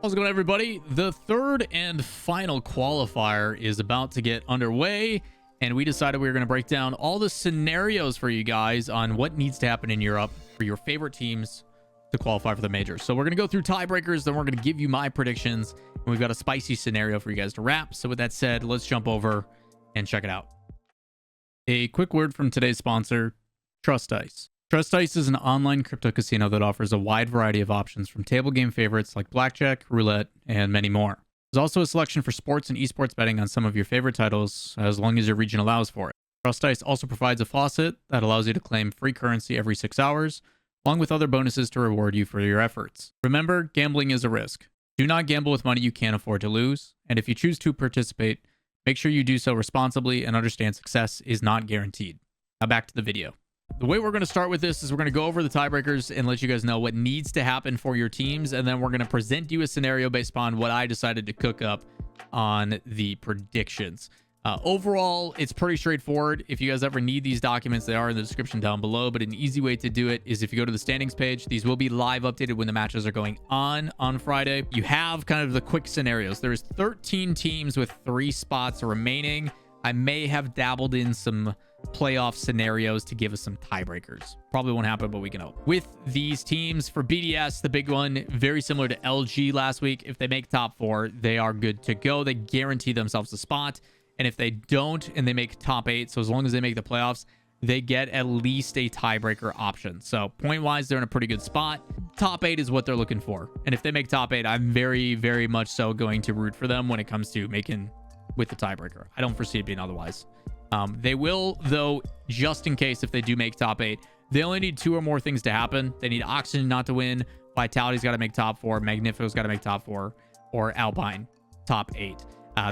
How's it going, everybody? The third and final qualifier is about to get underway, and we decided we were going to break down all the scenarios for you guys on what needs to happen in Europe for your favorite teams to qualify for the majors. So we're going to go through tiebreakers, then we're going to give you my predictions, and we've got a spicy scenario for you guys to wrap. So with that said, let's jump over and check it out. A quick word from today's sponsor, Trust Dice. Trust Dice is an online crypto casino that offers a wide variety of options from table game favorites like blackjack, roulette, and many more. There's also a selection for sports and esports betting on some of your favorite titles, as long as your region allows for it. Trust Dice also provides a faucet that allows you to claim free currency every 6 hours, along with other bonuses to reward you for your efforts. Remember, gambling is a risk. Do not gamble with money you can't afford to lose, and if you choose to participate, make sure you do so responsibly and understand success is not guaranteed. Now back to the video. The way we're going to start with this is we're going to go over the tiebreakers and let you guys know what needs to happen for your teams, and then we're going to present you a scenario based upon what I decided to cook up on the predictions. Overall, it's pretty straightforward. If you guys ever need these documents, they are in the description down below, but an easy way to do it is if you go to the standings page. These will be live updated when the matches are going on Friday. You have kind of the quick scenarios. There's 13 teams with 3 spots remaining. I may have dabbled in some playoff scenarios to give us some tiebreakers. Probably won't happen, but we can hope. With these teams, for BDS, the big one, very similar to LG last week. If they make top 4, they are good to go. They guarantee themselves a spot. And if they don't and they make top 8, so as long as they make the playoffs, they get at least a tiebreaker option. So point-wise, they're in a pretty good spot. Top 8 is what they're looking for. And if they make top 8, I'm very, very much so going to root for them when it comes to making with the tiebreaker. I don't foresee it being otherwise. They will, though, just in case if they do make top 8, they only need 2 or more things to happen. They need Oxygen not to win, Vitality's got to make top 4, Magnifico's got to make top 4, or Alpine top 8.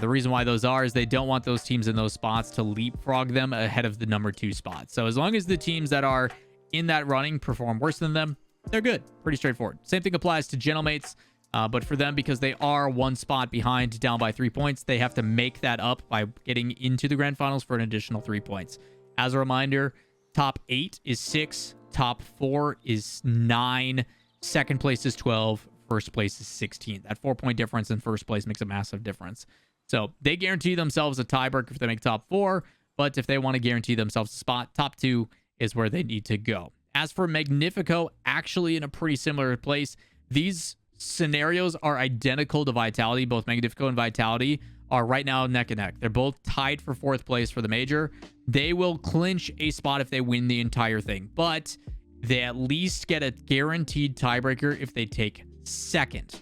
The reason why those are is they don't want those teams in those spots to leapfrog them ahead of the number 2 spot. So as long as the teams that are in that running perform worse than them, they're good. Pretty straightforward. Same thing applies to Gentlemates. But for them, because they are 1 spot behind, down by 3 points, they have to make that up by getting into the grand finals for an additional 3 points. As a reminder, top 8 is 6, top 4 is 9, second place is 12, first place is 16. That 4-point difference in first place makes a massive difference. So they guarantee themselves a tiebreaker if they make top 4, but if they want to guarantee themselves a spot, top 2 is where they need to go. As for Magnifico, actually in a pretty similar place, these scenarios are identical to Vitality. Both Magnifico and Vitality are right now neck and neck. They're both tied for 4th place for the major. They will clinch a spot if they win the entire thing, but they at least get a guaranteed tiebreaker if they take 2nd.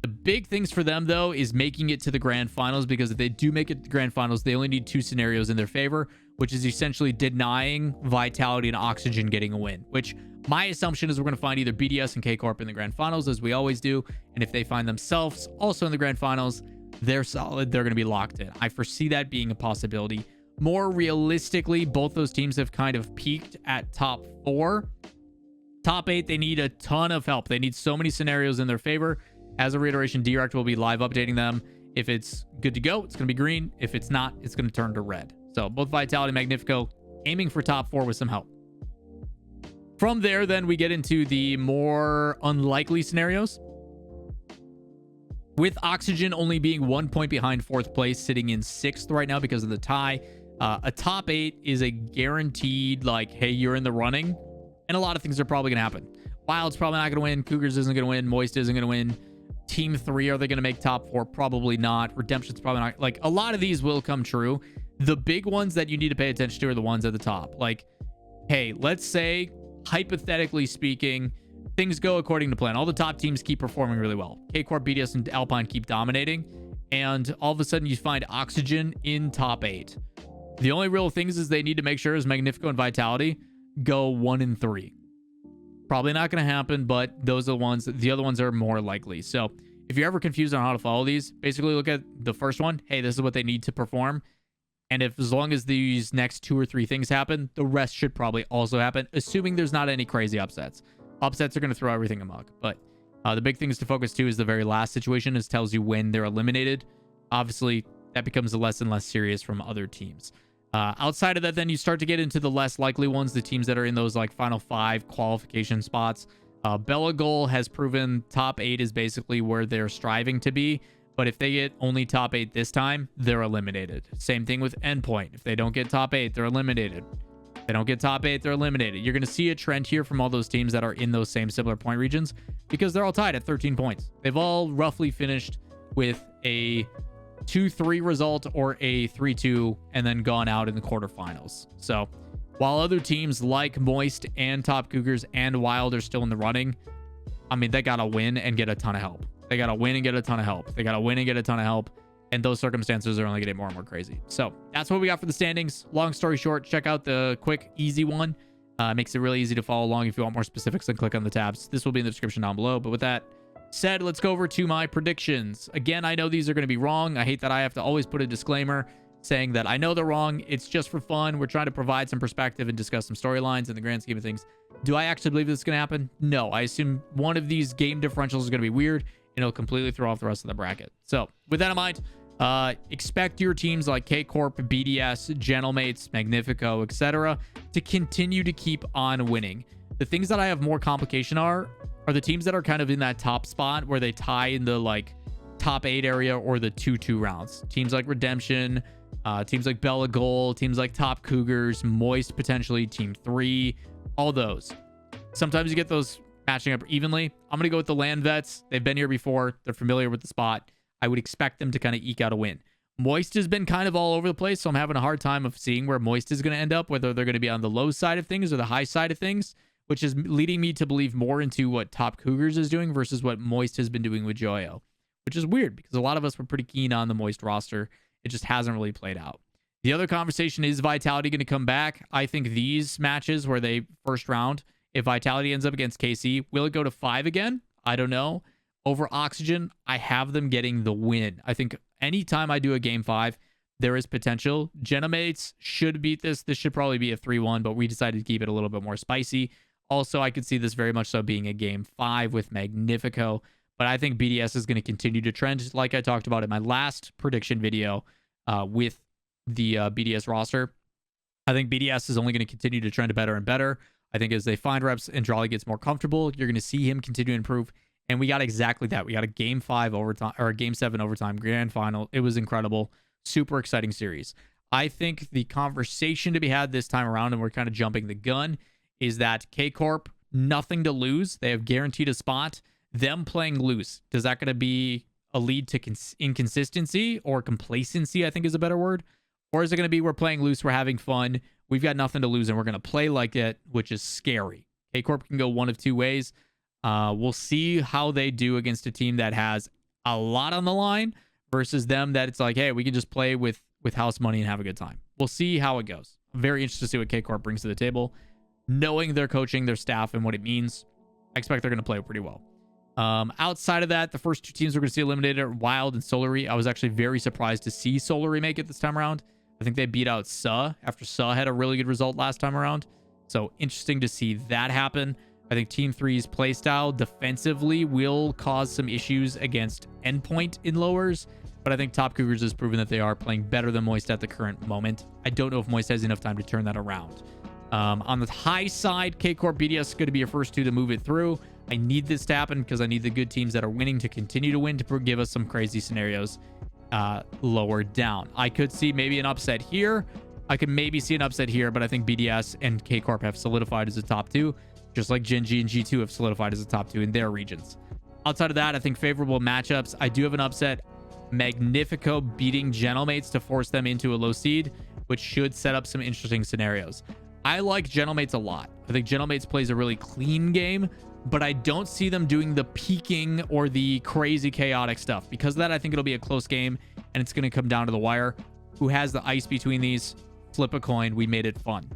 The big things for them, though, is making it to the grand finals, because if they do make it to the grand finals, they only need 2 scenarios in their favor, which is essentially denying Vitality and Oxygen getting a win, which my assumption is we're going to find either BDS and K-Corp in the grand finals, as we always do. And if they find themselves also in the grand finals, they're solid. They're going to be locked in. I foresee that being a possibility. More realistically, both those teams have kind of peaked at top 4. Top 8, they need a ton of help. They need so many scenarios in their favor. As a reiteration, Direct will be live updating them. If it's good to go, it's going to be green. If it's not, it's going to turn to red. So both Vitality and Magnifico aiming for top 4 with some help. From there, then we get into the more unlikely scenarios. With Oxygen only being 1 point behind 4th place, sitting in 6th right now because of the tie. A top 8 is a guaranteed, like, hey, you're in the running. And a lot of things are probably going to happen. Wild's probably not going to win. Cougars isn't going to win. Moist isn't going to win. Team 3, are they going to make top 4? Probably not. Redemption's probably not. Like, a lot of these will come true. The big ones that you need to pay attention to are the ones at the top. Like, hey, let's say, hypothetically speaking, things go according to plan. All the top teams keep performing really well. K-Corp, BDS, and Alpine keep dominating. And all of a sudden, you find Oxygen in top 8. The only real things is they need to make sure is Magnifico and Vitality go 1 and 3. Probably not going to happen, but those are the ones. The other ones are more likely. So if you're ever confused on how to follow these, basically look at the first one. Hey, this is what they need to perform. And if as long as these next 2 or 3 things happen, the rest should probably also happen, assuming there's not any crazy upsets. Upsets are going to throw everything amok. But the big things to focus to is the very last situation. It tells you when they're eliminated. Obviously, that becomes less and less serious from other teams. Outside of that, then you start to get into the less likely ones, the teams that are in those like final 5 qualification spots. Belagol has proven top 8 is basically where they're striving to be. But if they get only top 8 this time, they're eliminated. Same thing with Endpoint. If they don't get top 8, they're eliminated. If they don't get top 8, they're eliminated. You're going to see a trend here from all those teams that are in those same similar point regions because they're all tied at 13 points. They've all roughly finished with a 2-3 result or a 3-2 and then gone out in the quarterfinals. So while other teams like Moist and Top Cougars and Wild are still in the running, I mean, they got to win and get a ton of help. They got to win and get a ton of help. They got to win and get a ton of help. And those circumstances are only going to get more and more crazy. So that's what we got for the standings. Long story short, check out the quick, easy one. Makes it really easy to follow along. If you want more specifics, then click on the tabs. This will be in the description down below. But with that said, let's go over to my predictions. Again, I know these are going to be wrong. I hate that I have to always put a disclaimer saying that I know they're wrong. It's just for fun. We're trying to provide some perspective and discuss some storylines in the grand scheme of things. Do I actually believe this is going to happen? No. I assume one of these game differentials is going to be weird and it'll completely throw off the rest of the bracket. So with that in mind, expect your teams like K-Corp, BDS, Gentlemates, Magnifico, etc. to continue to keep on winning. The things that I have more complication are the teams that are kind of in that top spot where they tie in the like top 8 area or the 2-2 rounds. Teams like Redemption, teams like Belagol, teams like Top Cougars, Moist potentially, Team 3, all those. Sometimes you get those matching up evenly. I'm going to go with the Land Vets. They've been here before. They're familiar with the spot. I would expect them to kind of eke out a win. Moist has been kind of all over the place, so I'm having a hard time of seeing where Moist is going to end up, whether they're going to be on the low side of things or the high side of things, which is leading me to believe more into what Top Cougars is doing versus what Moist has been doing with Joyo, which is weird because a lot of us were pretty keen on the Moist roster. It just hasn't really played out. The other conversation is Vitality going to come back? I think these matches where they first round, if Vitality ends up against KC, will it go to 5 again? I don't know. Over Oxygen, I have them getting the win. I think anytime I do a game 5, there is potential. Gentlemates should beat this. This should probably be a 3-1, but we decided to keep it a little bit more spicy. Also, I could see this very much so being a game 5 with Magnifico, but I think BDS is going to continue to trend like I talked about in my last prediction video with the BDS roster. I think BDS is only going to continue to trend better and better. I think as they find reps and Drawley gets more comfortable, you're going to see him continue to improve. And we got exactly that. We got a game 5 overtime or a game 7 overtime grand final. It was incredible. Super exciting series. I think the conversation to be had this time around, and we're kind of jumping the gun, is that K-Corp, nothing to lose. They have guaranteed a spot. Them playing loose, does that going to be a lead to inconsistency or complacency, I think is a better word? Or is it going to be we're playing loose, we're having fun, we've got nothing to lose, and we're going to play like it, which is scary. K-Corp can go one of two ways. We'll see how they do against a team that has a lot on the line versus them that it's like, hey, we can just play with house money and have a good time. We'll see how it goes. I'm very interested to see what K-Corp brings to the table. Knowing their coaching, their staff, and what it means, I expect they're going to play pretty well. Outside of that, the first two teams we're going to see eliminated are Wild and Solary. I was actually very surprised to see Solary make it this time around. I think they beat out Suh after Suh had a really good result last time around. So interesting to see that happen. I think Team 3's playstyle defensively will cause some issues against Endpoint in lowers, but I think Top Cougars has proven that they are playing better than Moist at the current moment. I don't know if Moist has enough time to turn that around. On the high side, K-Corp BDS is going to be your first two to move it through. I need this to happen because I need the good teams that are winning to continue to win to give us some crazy scenarios lower down. I could see maybe an upset here. I could maybe see an upset here, but I think BDS and K-Corp have solidified as a top two, just like Gen G and G2 have solidified as a top two in their regions. Outside of that, I think favorable matchups. I do have an upset. Magnifico beating Gentlemates to force them into a low seed, which should set up some interesting scenarios. I like Gentlemates a lot. I think Gentlemates plays a really clean game, but I don't see them doing the peaking or the crazy chaotic stuff. Because of that, I think it'll be a close game, and it's going to come down to the wire. Who has the ice between these? Flip a coin. We made it fun.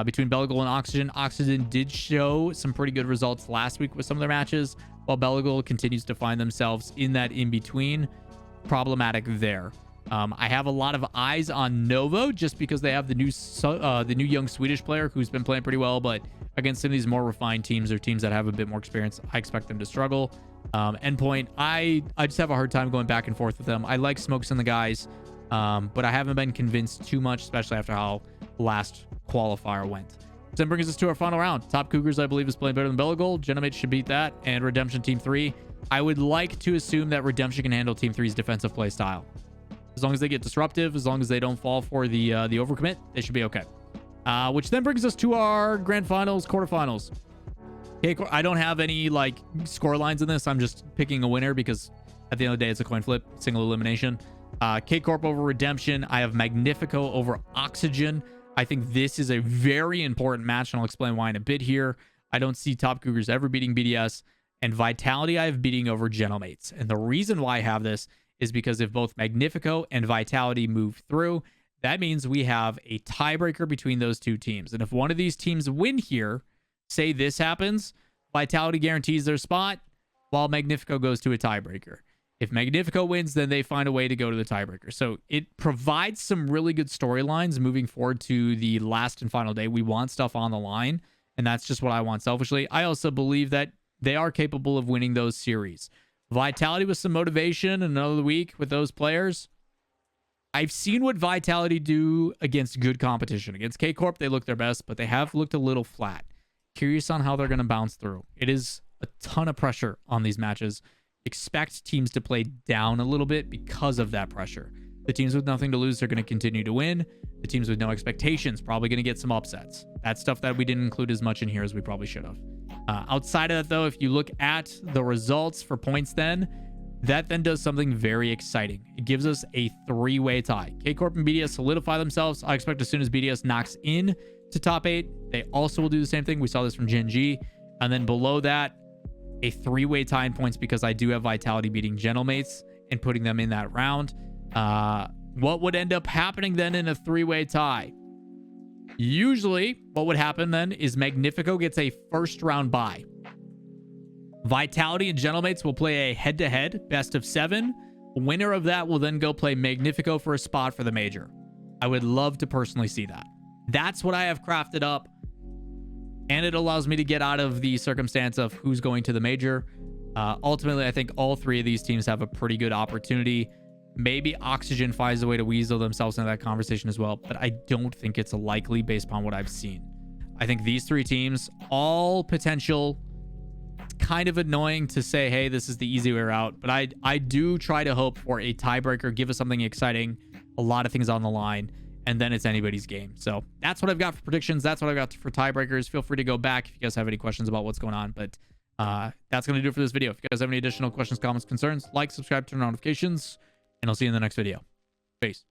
Between Belagol and Oxygen, Oxygen did show some pretty good results last week with some of their matches, while Belagol continues to find themselves in that in-between. Problematic there. I have a lot of eyes on Novo just because they have the new young Swedish player who's been playing pretty well, but against some of these more refined teams or teams that have a bit more experience, I expect them to struggle. Endpoint, I just have a hard time going back and forth with them. I like Smokes and the guys, but I haven't been convinced too much, especially after how last qualifier went. Then brings us to our final round. Top Cougars, I believe, is playing better than Bellegold. Genomates should beat that. And Redemption Team 3. I would like to assume that Redemption can handle Team 3's defensive play style. As long as they get disruptive, as long as they don't fall for the overcommit, they should be okay. Which then brings us to our grand finals, quarterfinals. Okay, I don't have any like score lines in this. I'm just picking a winner because at the end of the day, it's a coin flip, single elimination. K-Corp over Redemption. I have Magnifico over Oxygen. I think this is a very important match, and I'll explain why in a bit here. I don't see Top Cougars ever beating BDS, and Vitality I have beating over Genomates. And the reason why I have this is because if both Magnifico and Vitality move through, that means we have a tiebreaker between those two teams. And if one of these teams win here, say this happens, Vitality guarantees their spot while Magnifico goes to a tiebreaker. If Magnifico wins, then they find a way to go to the tiebreaker. So it provides some really good storylines moving forward to the last and final day. We want stuff on the line, and that's just what I want selfishly. I also believe that they are capable of winning those series. Vitality with some motivation another week with those players. I've seen what Vitality do against good competition. Against K-Corp, they look their best, but they have looked a little flat. Curious on how they're going to bounce through. It is a ton of pressure on these matches. Expect teams to play down a little bit because of that pressure. The teams with nothing to lose are going to continue to win. The teams with no expectations probably going to get some upsets. That's stuff that we didn't include as much in here as we probably should have. Outside of that, though, if you look at the results for points that then does something very exciting. It gives us a three-way tie. K-Corp and BDS solidify themselves. I expect as soon as BDS knocks in to top 8, they also will do the same thing. We saw this from Gen G. And then below that, a three-way tie in points because I do have Vitality beating Gentlemates and putting them in that round. What would end up happening then in a three-way tie? Usually, what would happen then is Magnifico gets a first-round bye. Vitality and Gentlemates will play a head-to-head, best of 7. Winner of that will then go play Magnifico for a spot for the major. I would love to personally see that. That's what I have crafted up. And it allows me to get out of the circumstance of who's going to the major. Ultimately, I think all three of these teams have a pretty good opportunity. Maybe Oxygen finds a way to weasel themselves into that conversation as well, but I don't think it's likely based upon what I've seen. I think these three teams, all potential. It's kind of annoying to say, hey, this is the easy way out, but I do try to hope for a tiebreaker, give us something exciting, a lot of things on the line, and then it's anybody's game. So that's what I've got for predictions. That's what I've got for tiebreakers. Feel free to go back if you guys have any questions about what's going on. But that's going to do it for this video. If you guys have any additional questions, comments, concerns, like, subscribe, turn on notifications, and I'll see you in the next video. Peace.